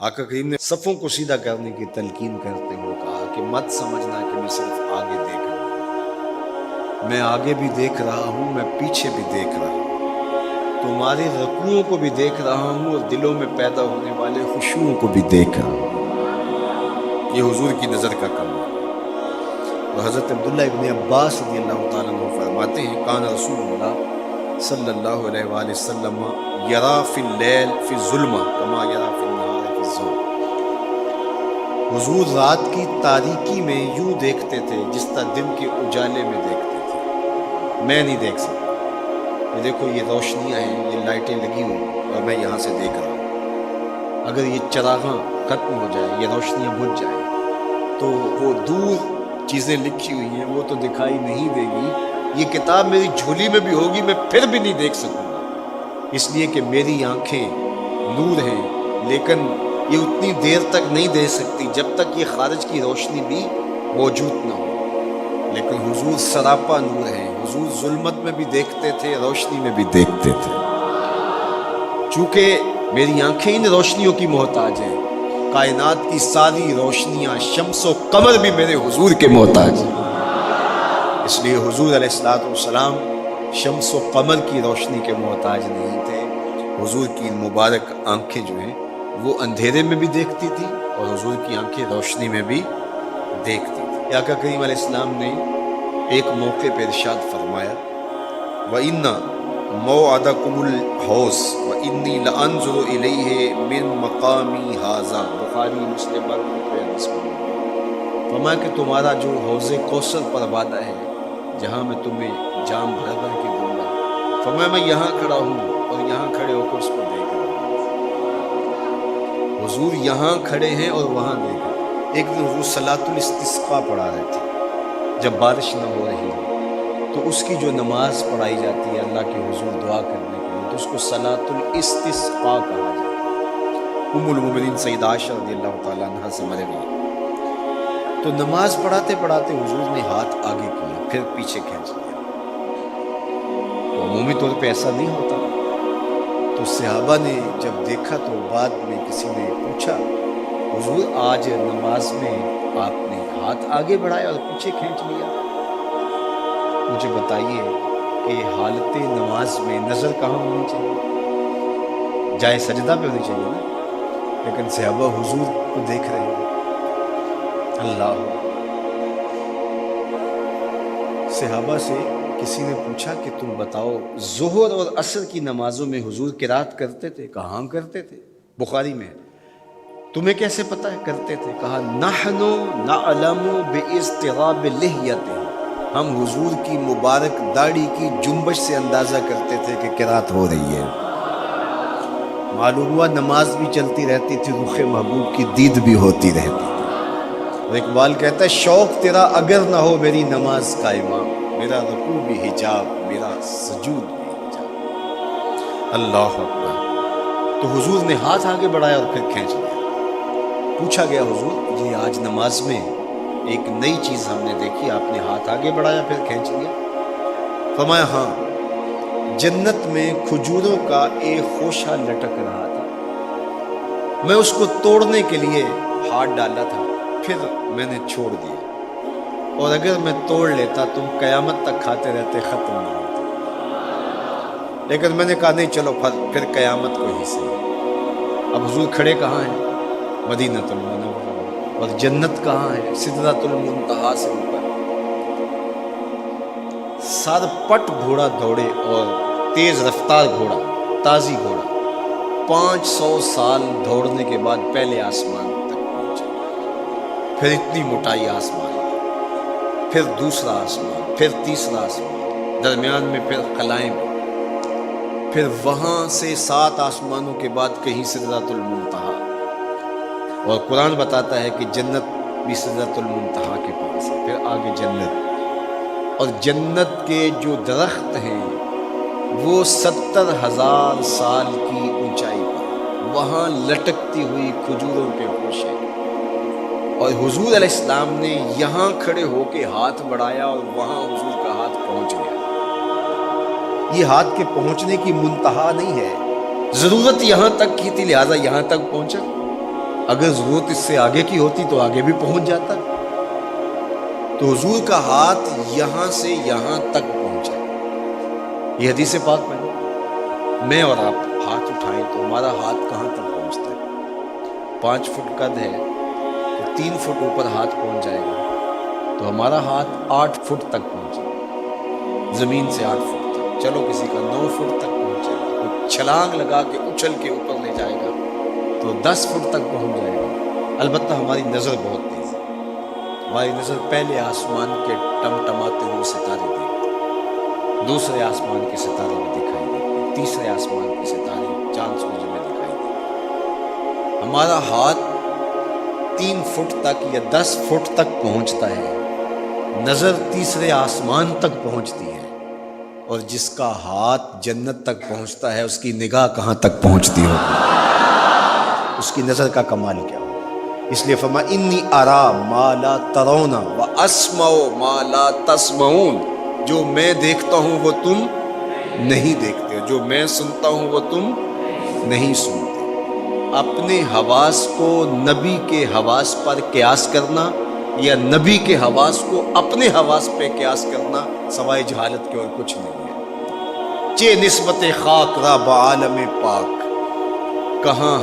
آقا کریم نے صفوں کو سیدھا کرنے کی تلقین کرتے ہوئے کہا کہ مت سمجھنا کہ میں صرف آگے دیکھ رہا ہوں، میں آگے بھی دیکھ رہا ہوں، میں پیچھے بھی دیکھ رہا ہوں، تمہارے رکوعوں کو بھی دیکھ رہا ہوں اور دلوں میں پیدا ہونے والے خشوعوں کو بھی دیکھ رہا ہوں۔ یہ حضور کی نظر کا کم ہے۔ اور حضرت عبداللہ ابن عباس رضی اللہ تعالیٰ عنہ فرماتے ہیں کان رسول اللہ صلی اللہ علیہ وآلہ وسلم یرا فی اللیل فی الظلمہ کما یرا فی النہار فی الضوء۔ حضور رات کی تاریکی میں یوں دیکھتے تھے جس طرح دن کے اجالے میں دیکھتے تھے۔ میں نہیں دیکھ سکتا، یہ دیکھو یہ روشنیاں ہیں، یہ لائٹیں لگی ہوئی ہیں اور میں یہاں سے دیکھ رہا ہوں، اگر یہ چراغاں ختم ہو جائیں، یہ روشنیاں بجھ جائیں تو وہ دور چیزیں لکھی ہوئی ہیں وہ تو دکھائی نہیں دے گی، یہ کتاب میری جھولی میں بھی ہوگی میں پھر بھی نہیں دیکھ سکوں گا، اس لیے کہ میری آنکھیں نور ہیں، لیکن یہ اتنی دیر تک نہیں دے سکتی جب تک یہ خارج کی روشنی بھی موجود نہ ہو، لیکن حضور سراپا نور ہیں، حضور ظلمت میں بھی دیکھتے تھے، روشنی میں بھی دیکھتے تھے۔ چونکہ میری آنکھیں ان روشنیوں کی محتاج ہیں، کائنات کی ساری روشنیاں شمس و قمر بھی میرے حضور کے محتاج ہیں، اس لیے حضور علیہ السلام شمس و قمر کی روشنی کے محتاج نہیں تھے۔ حضور کی مبارک آنکھیں جو ہیں وہ اندھیرے میں بھی دیکھتی تھی اور حضور کی آنکھیں روشنی میں بھی دیکھتی تھی۔ آقا کریم علیہ السلام نے ایک موقع پہ ارشاد فرمایا وَإِنَّ مَوْعَدَكُمُ الْحَوْض وَإِنِّي لَأَنظُرُ إِلَيْهِ مِن مَقَامِي هَٰذَا، بخاری مسلم حدیث میں فرمایا کہ تمہارا جو حوض کوثر پر وعدہ ہے جہاں میں تمہیں جام بھر بھر کے دوں گا، فرمایا میں یہاں کھڑا ہوں اور یہاں کھڑے ہو کر اس کو دیکھ رہا ہوں۔ حضور یہاں کھڑے ہیں اور وہاں دیکھ رہے ہیں۔ ایک دن حضور صلاۃ الاستسقاء پڑھا رہے تھے، جب بارش نہ ہو رہی ہو تو اس کی جو نماز پڑھائی جاتی ہے اللہ کے حضور دعا کرنے کے لیے تو اس کو صلاۃ الاستسقاء کہا جاتا ہے۔ ام المومنین سیدہ عائشہ رضی اللہ تعالیٰ عنہا سے مروی ہے۔ تو نماز پڑھاتے پڑھاتے حضور نے ہاتھ آگے کیا پھر پیچھے کھینچ لیا، تو عمومی طور پہ ایسا نہیں ہوتا، تو صحابہ نے جب دیکھا تو بعد میں کسی نے پوچھا حضور آج نماز میں آپ نے ہاتھ آگے بڑھایا اور پیچھے کھینچ لیا، مجھے بتائیے کہ حالت نماز میں نظر کہاں ہونی چاہیے؟ جائے سجدہ پہ ہونی چاہیے نا، لیکن صحابہ حضور کو دیکھ رہے ہیں۔ اللہ، صحابہ سے کسی نے پوچھا کہ تم بتاؤ ظہر اور عصر کی نمازوں میں حضور قرات کرتے تھے؟ کہا ہاں کرتے تھے، بخاری میں۔ تمہیں کیسے پتا ہے کرتے تھے؟ کہا نحن نعلم باضطراب لحیتہ، ہم حضور کی مبارک داڑھی کی جنبش سے اندازہ کرتے تھے کہ قرات ہو رہی ہے۔ معلوم ہوا نماز بھی چلتی رہتی تھی، رخ محبوب کی دید بھی ہوتی رہتی تھی۔ اور اقبال کہتا ہے شوق تیرا اگر نہ ہو میری نماز کا امام، میرا رکوع بھی حجاب میرا سجود بھی حجاب۔ اللہ اکبر۔ تو حضور نے ہاتھ آگے بڑھایا اور پھر کھینچ لیا۔ پوچھا گیا حضور یہ آج نماز میں ایک نئی چیز ہم نے دیکھی، آپ نے ہاتھ آگے بڑھایا پھر کھینچ لیا؟ فرمایا ہاں، جنت میں کھجوروں کا ایک خوشہ لٹک رہا تھا، میں اس کو توڑنے کے لیے ہاتھ ڈالا تھا پھر میں نے چھوڑ دیا، اور اگر میں توڑ لیتا تم قیامت تک کھاتے رہتے ختم نہ ہوتے، لیکن میں نے کہا نہیں چلو پھر قیامت کو ہی صحیح۔ اب حضور کھڑے کہاں ہیں؟ مدینہ المنورہ، اور جنت کہاں ہے؟ سدرۃ المنتہا سے اوپر۔ سر پٹ گھوڑا دوڑے اور تیز رفتار گھوڑا، تازی گھوڑا، 500 سال دوڑنے کے بعد پہلے آسمان تک پہنچا، پھر اتنی موٹائی آسمان، پھر دوسرا آسمان، پھر تیسرا آسمان، درمیان میں پھر خلائیں، پھر وہاں سے 7 آسمانوں کے بعد کہیں سدرۃ المنتہا، اور قرآن بتاتا ہے کہ جنت بھی سدرۃ المنتہا کے پاس ہے، پھر آگے جنت، اور جنت کے جو درخت ہیں وہ 70,000 سال کی اونچائی پر، وہاں لٹکتی ہوئی کھجوروں کے خوشے، اور حضور علیہ السلام نے یہاں کھڑے ہو کے ہاتھ بڑھایا اور وہاں حضور کا ہاتھ پہنچ گیا۔ یہ ہاتھ کے پہنچنے کی منتہا نہیں ہے، ضرورت یہاں تک کی تھی لہٰذا یہاں تک پہنچا، اگر ضرورت اس سے آگے کی ہوتی تو آگے بھی پہنچ جاتا. تو حضور کا ہاتھ یہاں سے یہاں تک پہنچا. یہ حدیث پاک میں میں اور آپ ہاتھ اٹھائیں تو ہمارا ہاتھ کہاں تک پہنچتا ہے؟ 5 فٹ قد ہے تو 3 فٹ اوپر ہاتھ پہنچ جائے گا. تو ہمارا ہاتھ 8 فٹ تک پہنچے، زمین سے 8 فٹ تک. چلو کسی کا 9 فٹ تک پہنچے گا، کوئی چھلانگ لگا کے اچھل کے اوپر لے جائے گا تو 10 فٹ تک پہنچ جائے گا. البتہ ہماری نظر بہت تیز ہے. ہماری نظر پہلے آسمان کے ٹمٹماتے ہوئے ستارے دیکھتی ہے، دوسرے آسمان کے ستارے بھی دکھائی دیتے ہیں، تیسرے آسمان کے ستارے چاند سورج میں دکھائی دیتے ہیں. ہمارا ہاتھ 3 فٹ تک یا 10 فٹ تک پہنچتا ہے، نظر تیسرے آسمان تک پہنچتی ہے. اور جس کا ہاتھ جنت تک پہنچتا ہے اس کی نگاہ کہاں تک پہنچتی ہوگی، اس کی نظر کا کمال کیا ہوگا. اس لیے فرمایا انی ارا ما لا ترون و اسمع ما لا تسمعون. جو میں دیکھتا ہوں وہ تم نہیں دیکھتے، جو میں سنتا ہوں وہ تم نہیں سنتے. اپنے حواس کو نبی کے حواس پر قیاس کرنا یا نبی کے حواس کو اپنے حواس پہ قیاس کرنا سوائے جہالت کے اور کچھ نہیں ہے. چے نسبت خاک را بعالم پاک، کہاں